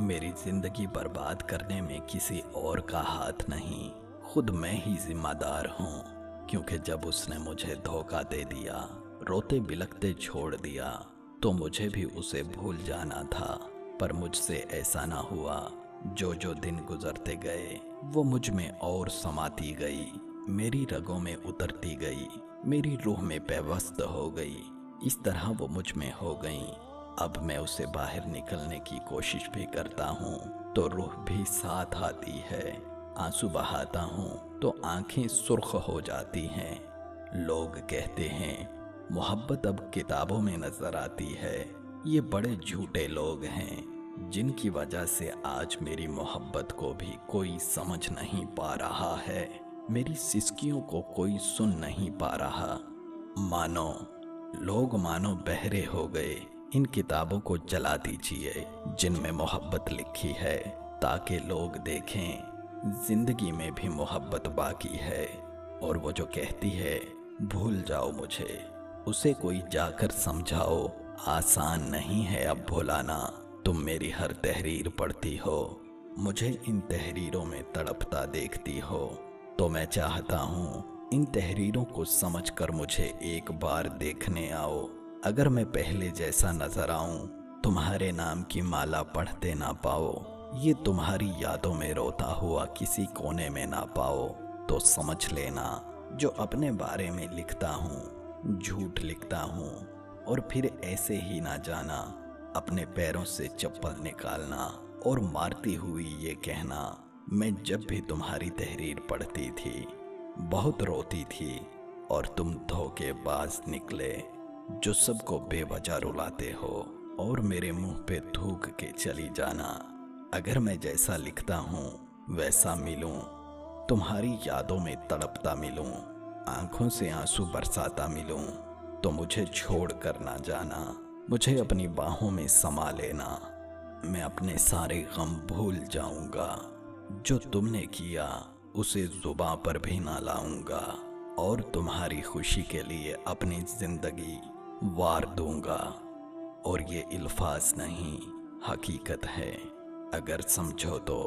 मेरी जिंदगी बर्बाद करने में किसी और का हाथ नहीं, खुद मैं ही जिम्मेदार हूँ। क्योंकि जब उसने मुझे धोखा दे दिया, रोते बिलखते छोड़ दिया, तो मुझे भी उसे भूल जाना था। पर मुझसे ऐसा ना हुआ। जो जो दिन गुजरते गए वो मुझ में और समाती गई, मेरी रगों में उतरती गई, मेरी रूह में पेवस्त हो गई। इस तरह वो मुझ में हो गई। अब मैं उसे बाहर निकलने की कोशिश भी करता हूँ तो रूह भी साथ आती है। आंसू बहाता हूँ तो आंखें सुर्ख हो जाती हैं। लोग कहते हैं मोहब्बत अब किताबों में नजर आती है। ये बड़े झूठे लोग हैं जिनकी वजह से आज मेरी मोहब्बत को भी कोई समझ नहीं पा रहा है। मेरी सिसकियों को कोई सुन नहीं पा रहा। मानो मानो बहरे हो गए। इन किताबों को जला दीजिए जिनमें मोहब्बत लिखी है, ताकि लोग देखें जिंदगी में भी मोहब्बत बाकी है। और वो जो कहती है भूल जाओ मुझे, उसे कोई जाकर समझाओ। आसान नहीं है अब भुलाना। तुम मेरी हर तहरीर पढ़ती हो, मुझे इन तहरीरों में तड़पता देखती हो, तो मैं चाहता हूँ इन तहरीरों को समझकर मुझे एक बार देखने आओ। अगर मैं पहले जैसा नजर आऊं, तुम्हारे नाम की माला पढ़ते ना पाओ, ये तुम्हारी यादों में रोता हुआ किसी कोने में ना पाओ, तो समझ लेना जो अपने बारे में लिखता हूँ झूठ लिखता हूँ। और फिर ऐसे ही ना जाना अपने पैरों से चप्पल निकालना और मारती हुई ये कहना, मैं जब भी तुम्हारी तहरीर पढ़ती थी बहुत रोती थी और तुम धोखेबाज निकले जो सबको बेवजह रुलाते हो। और मेरे मुंह पे थूक के चली जाना। अगर मैं जैसा लिखता हूँ वैसा मिलूं, तुम्हारी यादों में तड़पता मिलूं, आंखों से आंसू बरसाता मिलूं, तो मुझे छोड़ कर ना जाना, मुझे अपनी बाहों में समा लेना। मैं अपने सारे गम भूल जाऊंगा। जो तुमने किया उसे जुबां पर भी ना लाऊंगा, और तुम्हारी खुशी के लिए अपनी जिंदगी वार दूंगा। और ये इल्फाज नहीं, हकीकत है, अगर समझो तो।